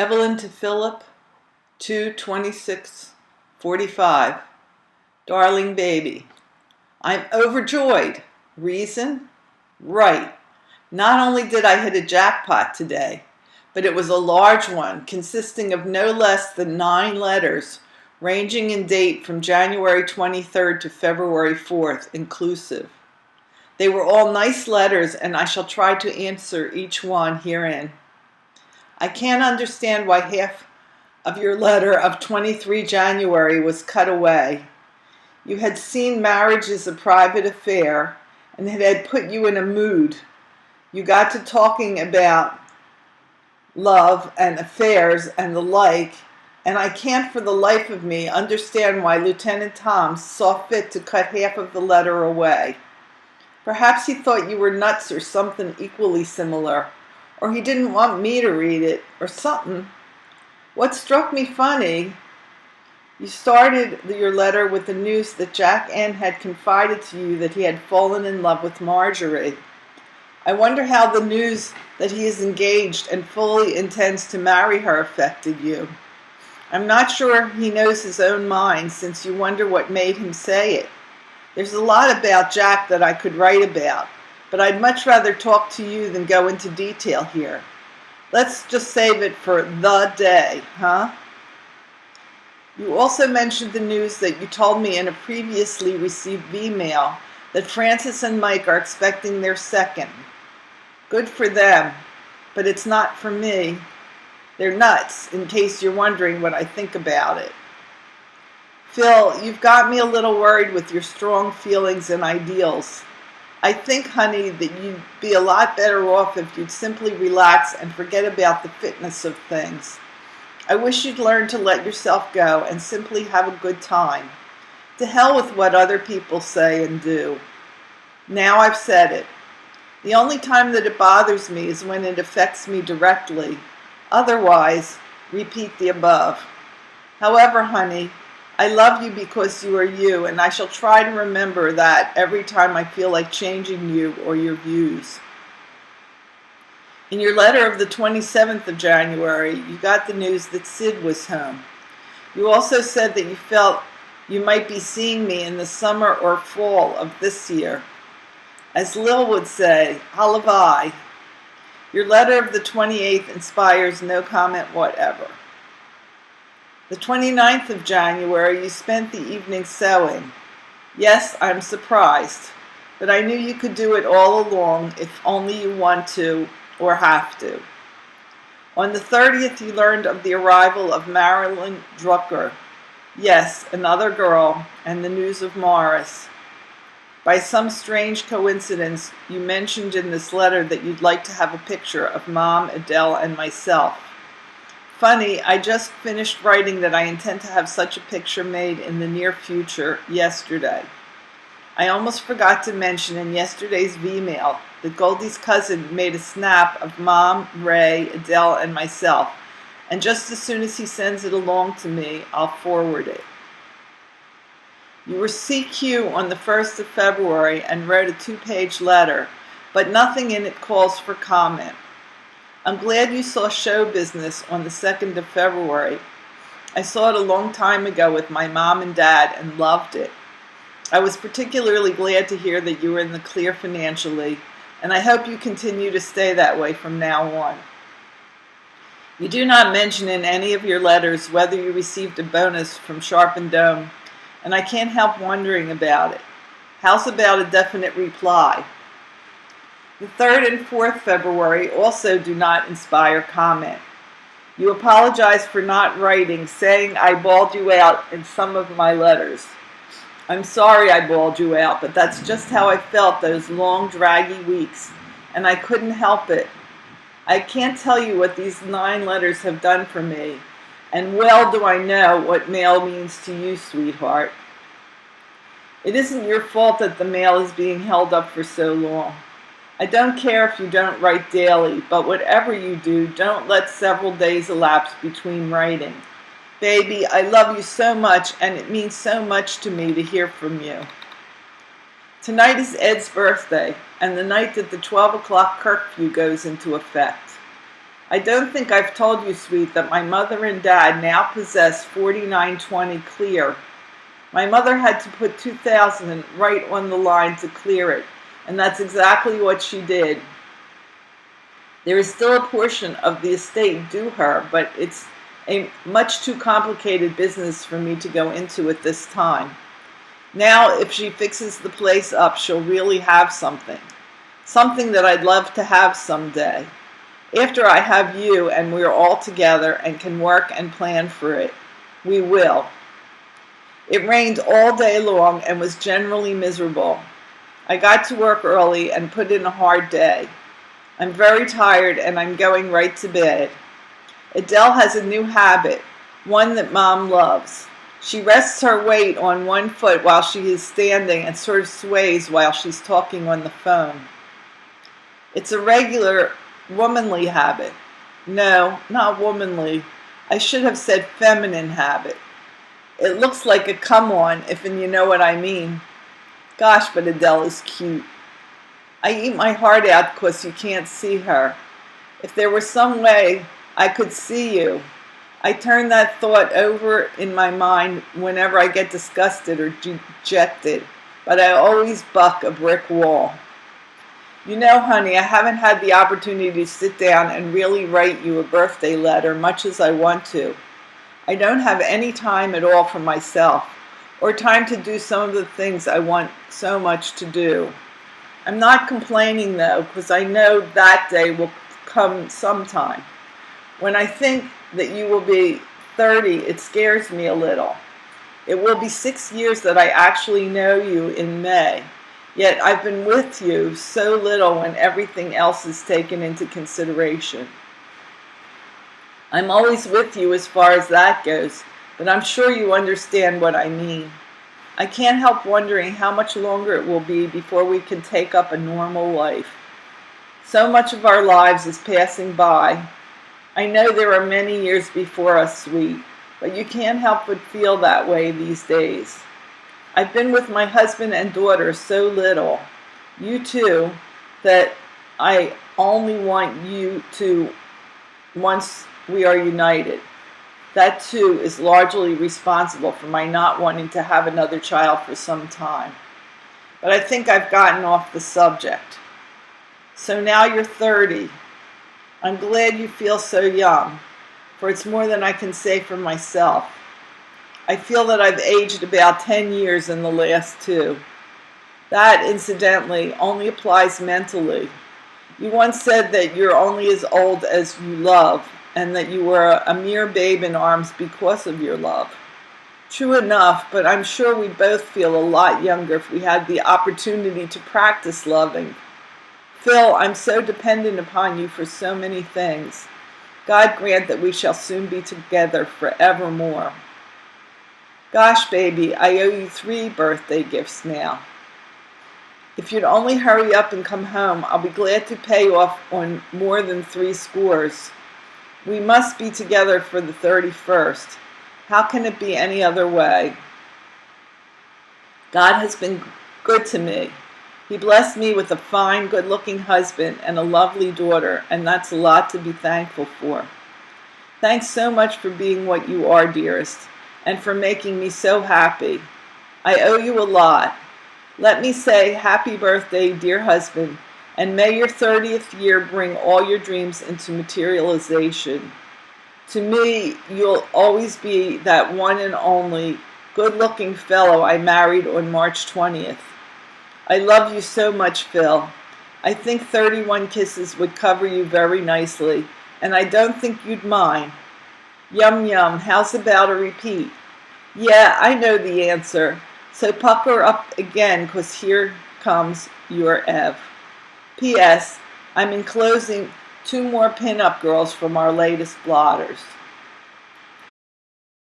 Evelyn to Philip, 2/26/45. Darling baby, I'm overjoyed. Reason? Right. Not only did I hit a jackpot today, but it was a large one consisting of no less than 9 letters, ranging in date from January 23rd to February 4th, inclusive. They were all nice letters, and I shall try to answer each one herein. I can't understand why half of your letter of 23 January was cut away. You had seen marriage as a private affair, and it had put you in a mood. You got to talking about love and affairs and the like, and I can't for the life of me understand why Lieutenant Tom saw fit to cut half of the letter away. Perhaps he thought you were nuts or something equally similar, or he didn't want me to read it, or something. What struck me funny, you started your letter with the news that Jack N. had confided to you that he had fallen in love with Marjorie. I wonder how the news that he is engaged and fully intends to marry her affected you. I'm not sure he knows his own mind, since you wonder what made him say it. There's a lot about Jack that I could write about, but I'd much rather talk to you than go into detail here. Let's just save it for the day, huh? You also mentioned the news that you told me in a previously received email that Francis and Mike are expecting their second. Good for them, but it's not for me. They're nuts, in case you're wondering what I think about it. Phil, you've got me a little worried with your strong feelings and ideals. I think, honey, that you'd be a lot better off if you'd simply relax and forget about the fitness of things. I wish you'd learn to let yourself go and simply have a good time. To hell with what other people say and do. Now I've said it. The only time that it bothers me is when it affects me directly. Otherwise, repeat the above. However, honey, I love you because you are you, and I shall try to remember that every time I feel like changing you or your views. In your letter of the 27th of January, you got the news that Sid was home. You also said that you felt you might be seeing me in the summer or fall of this year. As Lil would say, halavai. Your letter of the 28th inspires no comment whatever. The 29th of January, you spent the evening sewing. Yes, I'm surprised, but I knew you could do it all along if only you want to or have to. On the 30th, you learned of the arrival of Marilyn Drucker. Yes, another girl, and the news of Morris. By some strange coincidence, you mentioned in this letter that you'd like to have a picture of Mom, Adele, and myself. Funny, I just finished writing that I intend to have such a picture made in the near future yesterday. I almost forgot to mention in yesterday's V-mail that Goldie's cousin made a snap of Mom, Ray, Adele, and myself, and just as soon as he sends it along to me, I'll forward it. You were CQ on the 1st of February and wrote a 2-page letter, but nothing in it calls for comment. I'm glad you saw Show Business on the 2nd of February. I saw it a long time ago with my mom and dad and loved it. I was particularly glad to hear that you were in the clear financially, and I hope you continue to stay that way from now on. You do not mention in any of your letters whether you received a bonus from Sharp and Dome, and I can't help wondering about it. How's about a definite reply? The 3rd and 4th February also do not inspire comment. You apologize for not writing, saying I bawled you out in some of my letters. I'm sorry I bawled you out, but that's just how I felt those long, draggy weeks, and I couldn't help it. I can't tell you what these 9 letters have done for me, and well do I know what mail means to you, sweetheart. It isn't your fault that the mail is being held up for so long. I don't care if you don't write daily, but whatever you do, don't let several days elapse between writing. Baby, I love you so much, and it means so much to me to hear from you. Tonight is Ed's birthday, and the night that the 12 o'clock curfew goes into effect. I don't think I've told you, sweet, that my mother and dad now possess 4920 clear. My mother had to put 2000 right on the line to clear it, and that's exactly what she did. There is still a portion of the estate due her, but it's a much too complicated business for me to go into at this time. Now, if she fixes the place up, she'll really have something. Something that I'd love to have someday. After I have you and we're all together and can work and plan for it, we will. It rained all day long and was generally miserable. I got to work early and put in a hard day. I'm very tired and I'm going right to bed. Adele has a new habit, one that Mom loves. She rests her weight on one foot while she is standing and sort of sways while she's talking on the phone. It's a regular womanly habit. No, not womanly. I should have said feminine habit. It looks like a come on, if and you know what I mean. Gosh, but Adele is cute. I eat my heart out because you can't see her. If there were some way I could see you, I turn that thought over in my mind whenever I get disgusted or dejected, but I always buck a brick wall. You know, honey, I haven't had the opportunity to sit down and really write you a birthday letter, much as I want to. I don't have any time at all for myself, or time to do some of the things I want so much to do. I'm not complaining, though, because I know that day will come sometime. When I think that you will be 30, it scares me a little. It will be 6 years that I actually know you in May. Yet I've been with you so little when everything else is taken into consideration. I'm always with you as far as that goes, but I'm sure you understand what I mean. I can't help wondering how much longer it will be before we can take up a normal life. So much of our lives is passing by. I know there are many years before us, sweet, but you can't help but feel that way these days. I've been with my husband and daughter so little, you too, that I only want you to once we are united. That too is largely responsible for my not wanting to have another child for some time. But I think I've gotten off the subject. So now you're 30. I'm glad you feel so young, for it's more than I can say for myself. I feel that I've aged about 10 years in the last 2. That, incidentally, only applies mentally. You once said that you're only as old as you love, and that you were a mere babe in arms because of your love. True enough, but I'm sure we both feel a lot younger if we had the opportunity to practice loving. Phil, I'm so dependent upon you for so many things. God grant that we shall soon be together forevermore. Gosh, baby, I owe you 3 birthday gifts now. If you'd only hurry up and come home, I'll be glad to pay off on more than 3 scores. We must be together for the 31st. How can it be any other way? God has been good to me. He blessed me with a fine, good-looking husband and a lovely daughter, and that's a lot to be thankful for. Thanks so much for being what you are, dearest, and for making me so happy. I owe you a lot. Let me say happy birthday, dear husband, and may your 30th year bring all your dreams into materialization. To me, you'll always be that one and only good-looking fellow I married on March 20th. I love you so much, Phil. I think 31 kisses would cover you very nicely, and I don't think you'd mind. Yum yum, how's about a repeat? Yeah, I know the answer, so pucker up again, 'cause here comes your Ev. P.S. I'm enclosing 2 more pin-up girls from our latest blotters.